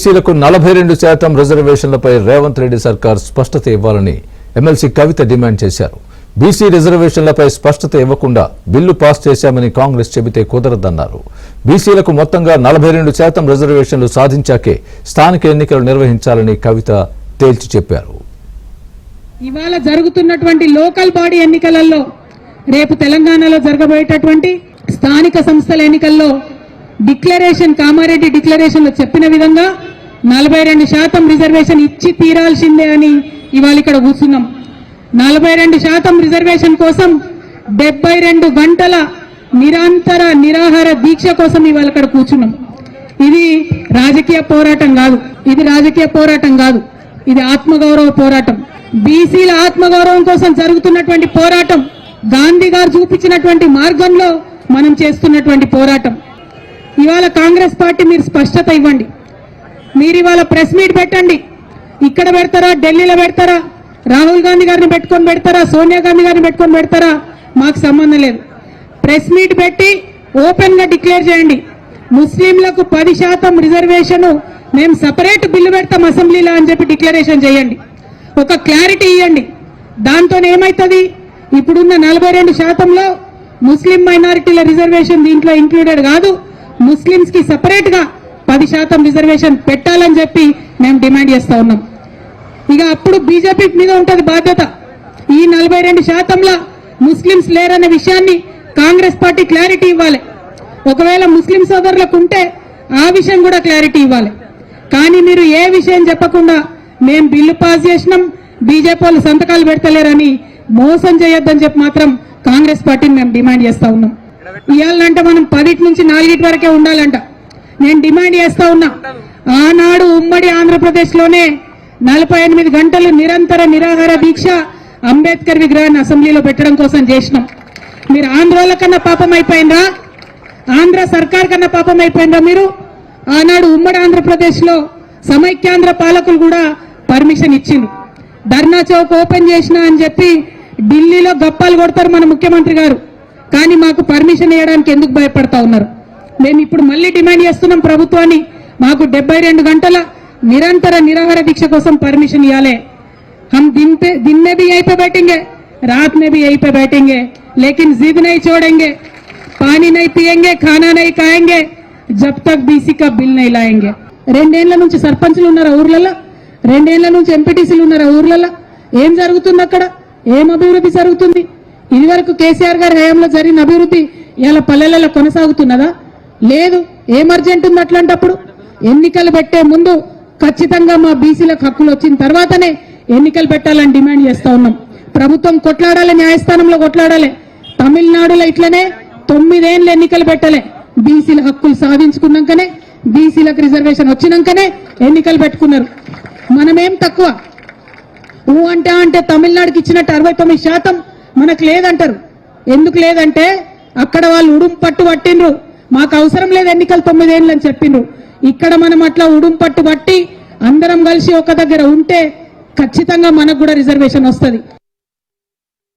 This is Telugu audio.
బీసీలకు 42% రిజర్వేషన్లపై రేవంత్ రెడ్డి సర్కార్ స్పష్టత ఇవ్వాలని ఎమ్మెల్సీ కవిత డిమాండ్ చేశారు. బీసీ రిజర్వేషన్లపై స్పష్టత ఇవ్వకుండా బిల్లు పాస్ చేశామని కాంగ్రెస్ చెబితే కుదరదన్నారు. బీసీలకు మొత్తంగా 42% రిజర్వేషన్లు సాధించాకే స్థానిక ఎన్నికలు నిర్వహించాలని కవిత తేల్చి చెప్పారు. ఇవాళ జరుగుతున్నటువంటి లోకల్ బాడీ ఎన్నికలలో రేపు తెలంగాణలో జరగబోయేటటువంటి స్థానిక సంస్థల ఎన్నికల్లో డిక్లరేషన్ కామారెడ్డి డిక్లరేషన్ లో చెప్పిన విధంగా 42% రిజర్వేషన్ ఇచ్చి తీరాల్సిందే అని ఇవాళ ఇక్కడ కూర్చున్నాం. 42% రిజర్వేషన్ కోసం 72 గంటల నిరంతర నిరాహార దీక్ష కోసం ఇవాళ ఇక్కడ కూర్చున్నాం. ఇది రాజకీయ పోరాటం కాదు, ఇది ఆత్మగౌరవ పోరాటం. బీసీల ఆత్మగౌరవం కోసం జరుగుతున్నటువంటి పోరాటం, గాంధీ గారు చూపించినటువంటి మార్గంలో మనం చేస్తున్నటువంటి పోరాటం. ఇవాళ కాంగ్రెస్ పార్టీ మీరు స్పష్టత ఇవ్వండి. మీరు ఇవాళ ప్రెస్ మీట్ పెట్టండి. ఇక్కడ పెడతారా, ఢిల్లీలో పెడతారా, రాహుల్ గాంధీ గారిని పెట్టుకొని పెడతారా, సోనియా గాంధీ గారిని పెట్టుకొని పెడతారా, మాకు సంబంధం లేదు. ప్రెస్ మీట్ పెట్టి ఓపెన్ గా డిక్లేర్ చేయండి. ముస్లింలకు 10% రిజర్వేషన్ మేము సపరేట్ బిల్లు పెడతాం అసెంబ్లీలో అని చెప్పి డిక్లరేషన్ చేయండి. ఒక క్లారిటీ ఇవ్వండి. దాంతో ఏమైతుంది, ఇప్పుడున్న 42%లో ముస్లిం మైనారిటీల రిజర్వేషన్ దీంట్లో ఇంక్లూడెడ్ కాదు. ముస్లింస్ కి సపరేట్ గా 10% రిజర్వేషన్ పెట్టాలని చెప్పి మేము డిమాండ్ చేస్తా ఉన్నాం. ఇక అప్పుడు బీజేపీ మీద ఉంటది బాధ్యత. ఈ 42%లో ముస్లింస్ లేరనే విషయాన్ని కాంగ్రెస్ పార్టీ క్లారిటీ ఇవ్వాలి. ఒకవేళ ముస్లిం సోదరులకు ఉంటే ఆ విషయం కూడా క్లారిటీ ఇవ్వాలి. కానీ మీరు ఏ విషయం చెప్పకుండా మేము బిల్లు పాస్ చేసినాం, బీజేపీ వాళ్ళు సంతకాలు పెడతలేరని మోసం చేయొద్దని చెప్పి మాత్రం కాంగ్రెస్ పార్టీని మేము డిమాండ్ చేస్తా ఉన్నాం. ఇవ్వాలంటే మనం 10 నుంచి 4 వరకే ఉండాలంట. నేను డిమాండ్ చేస్తా ఉన్నా, ఆనాడు ఉమ్మడి ఆంధ్రప్రదేశ్ లోనే 48 గంటలు నిరంతర నిరాహార దీక్ష అంబేద్కర్ విగ్రహాన్ని అసెంబ్లీలో పెట్టడం కోసం చేసినాం. మీరు ఆంధ్రోల కన్నా పాపం అయిపోయిందా, ఆంధ్ర సర్కార్ కన్నా పాపం అయిపోయిందా? మీరు ఆనాడు ఉమ్మడి ఆంధ్రప్రదేశ్ లో సమైక్యాంధ్ర పాలకులు కూడా పర్మిషన్ ఇచ్చిండ్రు. ధర్నా చౌక్ ఓపెన్ చేసినా అని చెప్పి ఢిల్లీలో గప్పాలు కొడతారు మన ముఖ్యమంత్రి గారు. కానీ మాకు పర్మిషన్ ఇవ్వడానికి ఎందుకు భయపడతా ఉన్నారు? మేము ఇప్పుడు మళ్ళీ డిమాండ్ చేస్తున్నాం ప్రభుత్వాన్ని, మాకు 72 గంటల నిరంతర నిరాహార దీక్ష కోసం పర్మిషన్ ఇవ్వాలి. हम दिन में भी यहीं पे बैठेंगे, रात में भी यहीं पे बैठेंगे, लेकिन जिद नहीं छोड़ेंगे, पानी नहीं पिएंगे, खाना नहीं खाएंगे जब तक बीसी का बिल नहीं लाएंगे. 2 ఏళ్ల నుంచి సర్పంచులు ఉన్నారా ఊర్లలో, 2 ఏళ్ల నుంచి ఎంపీటీసీలు ఉన్నారా ఊర్లలో? ఏం జరుగుతుంది అక్కడ? ఏం అభివృద్ధి జరుగుతుంది? ఇదివరకు కేసీఆర్ గారి హయాంలో జరిగిన అభివృద్ధి ఇలా పల్లెలలో కొనసాగుతున్నదా? లేదు. ఏం అర్జెంట్ ఉంది అట్లాంటప్పుడు? ఎన్నికలు పెట్టే ముందు ఖచ్చితంగా మా బీసీలకు హక్కులు వచ్చిన తర్వాతనే ఎన్నికలు పెట్టాలని డిమాండ్ చేస్తా ఉన్నాం. ప్రభుత్వం కొట్లాడాలి, న్యాయస్థానంలో కొట్లాడాలి. తమిళనాడులో ఇట్లనే 9 ఏళ్ళు ఎన్నికలు పెట్టలే. బీసీల హక్కులు సాధించుకున్నాకనే, బీసీలకు రిజర్వేషన్ వచ్చినాకనే ఎన్నికలు పెట్టుకున్నారు. మనమేం తక్కువ అంటే తమిళనాడుకి ఇచ్చినట్టు 69% మనకు లేదంటారు. ఎందుకు లేదంటే అక్కడ వాళ్ళు ఉడుం పట్టు పట్టిండ్రు, మాకు అవసరం లేదు ఎన్నికలు 9 ఏళ్ళు అని చెప్పిండ్రు. ఇక్కడ మనం అట్లా ఉడుం పట్టు పట్టి అందరం కలిసి ఒక దగ్గర ఉంటే ఖచ్చితంగా మనకు కూడా రిజర్వేషన్ వస్తుంది.